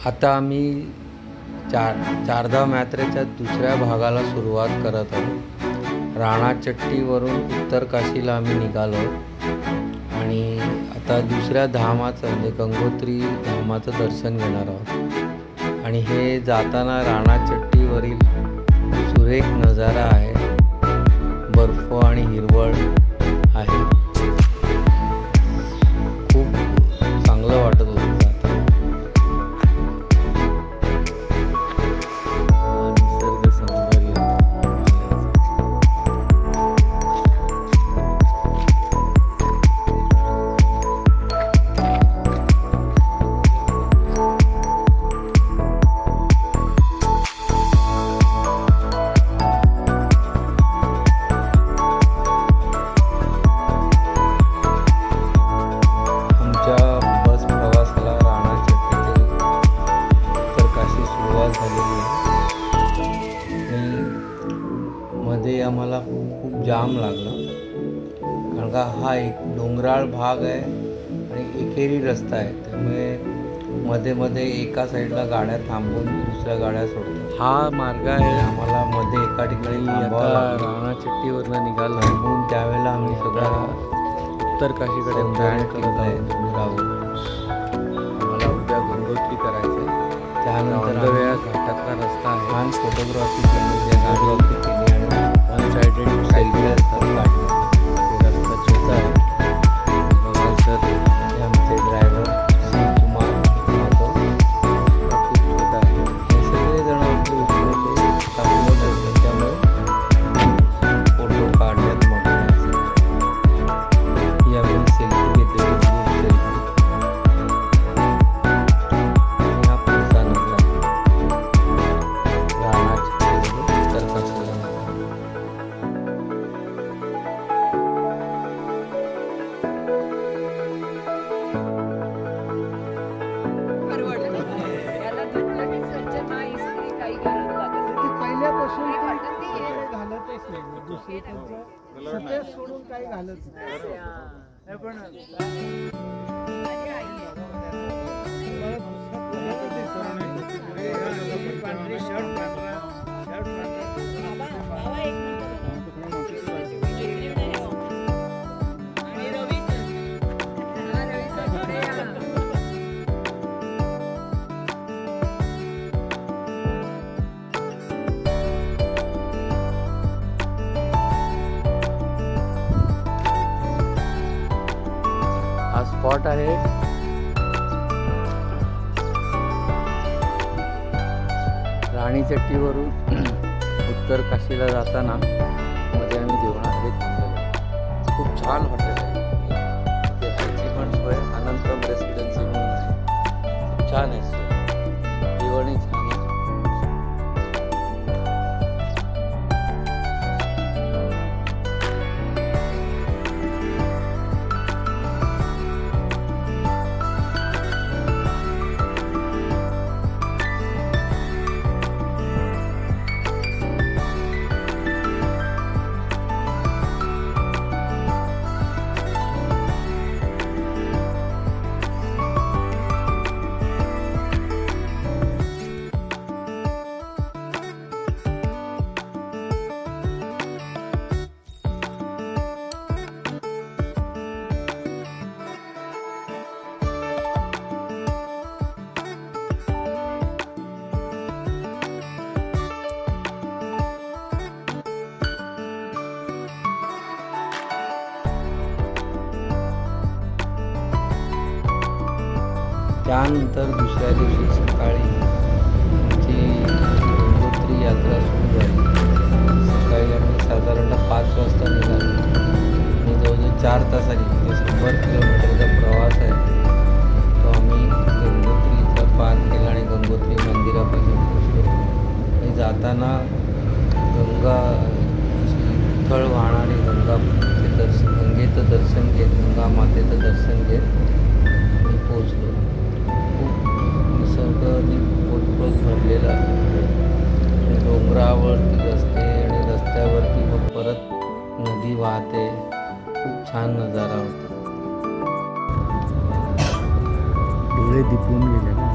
आता आम्ही चारधाम यात्रेच्या दुसऱ्या भागाला सुरुवात करत आहोत. राणाचट्टीवरून उत्तर काशीला आम्ही निघालो आणि आता दुसऱ्या धामाचं म्हणजे गंगोत्री धामाचं दर्शन घेणार आहोत. आणि हे जाताना राणाचट्टीवरील सुरेख नजारा आहे. बर्फ आणि हिरवळ आहे. खूप चांगलं वाटत होतं जाताना. निसर्ग सौंदर्य बस प्रवासाला राणाचट्टी ते उत्तर काशी सुरुवात झालेली आहे. आणि मध्ये आम्हाला खूप जाम लागला, कारण का हा एक डोंगराळ भाग आहे आणि एकेरी रस्ता आहे. त्यामुळे मध्ये मध्ये एका साईडला गाड्या थांबवून दुसऱ्या गाड्या सोडतात. हा मार्ग आहे. आम्हाला मध्ये एका ठिकाणी आता राणाचट्टीवरनं निघालो थांबून त्यावेळेला आम्ही सगळा उत्तर काशीकडे प्रयाण करत आहे. डोंगरावर आम्हाला उद्या गंगोत्री करायचं आहे. त्यानंतर वेळा घाटातला रस्ता आहे. छान फोटोग्राफी केली त्या गाडीवरती केली आणि वन साइडेड सेल्फी असतात काढले. ते रस्ता छोटा आहे. बघा सर, हे आमचे ड्रायव्हर शिवकुमार यादव. रस्ता खूप छोटा आहे. हे सगळेजण आपले उतरले टाकून ठेवले, त्यामुळे फोटो काढण्यात मग यावेळी सेल्फी घेतलेली ग्रुप सेल्फी. आणि हा पुढचा नजारा राणाचट्टीवरून उत्तर काशीला. पहिल्यापासून घालतच नाही. दुसरी त्यांचं सतेज सोडून काही घालत नाही. हा स्पॉट आहे राणीचट्टीवरून उत्तर काशीला जाताना. मध्ये आम्ही जेवणासाठी थांबलेलो. खूप छान हॉटेल आहे. ते आयची पण सोय अनंतम रेसिडेन्सी म्हणून आहे. खूप छान आहे सोय. जेवणही छान आहे. त्यानंतर दुसऱ्या दिवशी सकाळी आमची गंगोत्री यात्रा सुरू झाली. सकाळी आम्ही साधारणतः 5 वाजता निघालो आणि जवळजवळ 4 तासांनी म्हणजे 100 किलोमीटरचा प्रवास आहे तो आम्ही गंगोत्री इथं पार केला आणि गंगोत्री मंदिरापासून पोचलो. आणि जाताना गंगा थळ वाहणारी गंगेचं दर्शन घेत, गंगा मातेचं दर्शन घेत आम्ही पोचलो. निसर्गाने ओतप्रोत भरलेला आहे. आणि डोंगरावरती रस्ते आणि रस्त्यावरती मग परत नदी वाहते. खूप छान नजारा होता. डोळे दिपून गेले ना.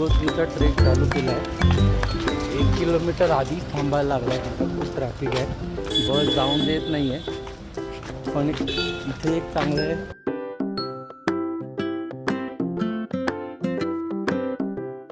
गंगोत्रीचा ट्रेक चालू केला आहे. 1 किलोमीटर आधीच थांबायला लागला, तिथं खूप ट्रॅफिक आहे, बस जाऊन देत नाही आहे. पण इथे एक चांगलं आहे,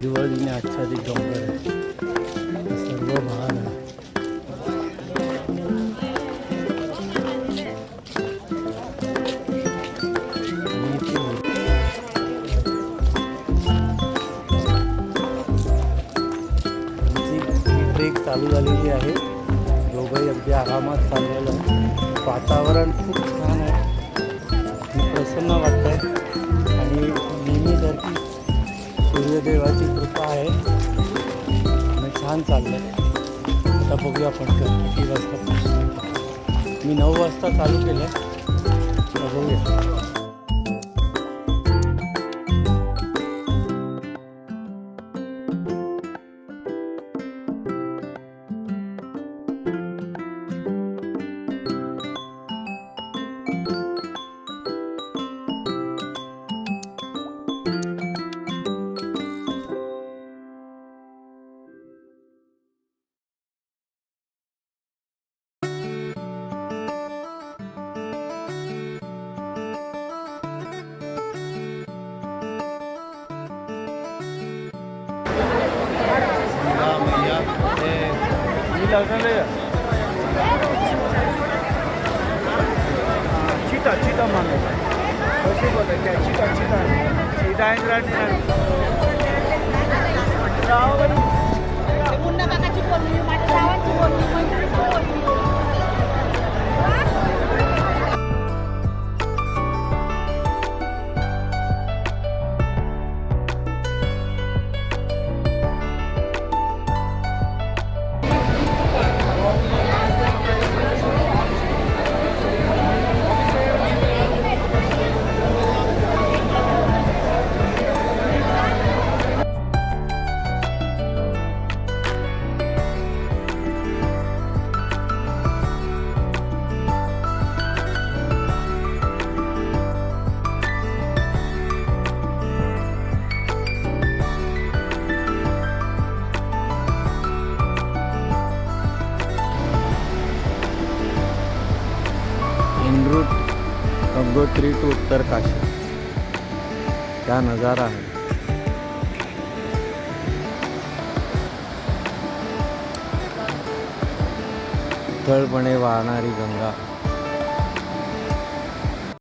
दिवाळीने आच्छादित डोंगर आहे, सर्व भान आहे. ट्रेक चालू झालेली आहे, दोघंही अगदी आरामात चाललेलं आहे. वातावरण खूप छान आहे, प्रसन्न वाटतं आहे आणि नेहमीसारखी सूर्यदेवाची कृपा आहे आणि छान चाललं आहे. आता बघूया आपण किती वाजता पोहोचतो. मी 9 वाजता चालू केलं आहे, बघूया. चीता चीता मानो कैसे बोले क्या चीता चीता चीता मुन्ना काकाची बोलली, माझ्या भावाची बोलली, मैत्रिणीची बोलली. रूट गंगोत्री टू उत्तरकाशी, क्या नज़ारा है. तळपणे वाहणारी गंगा.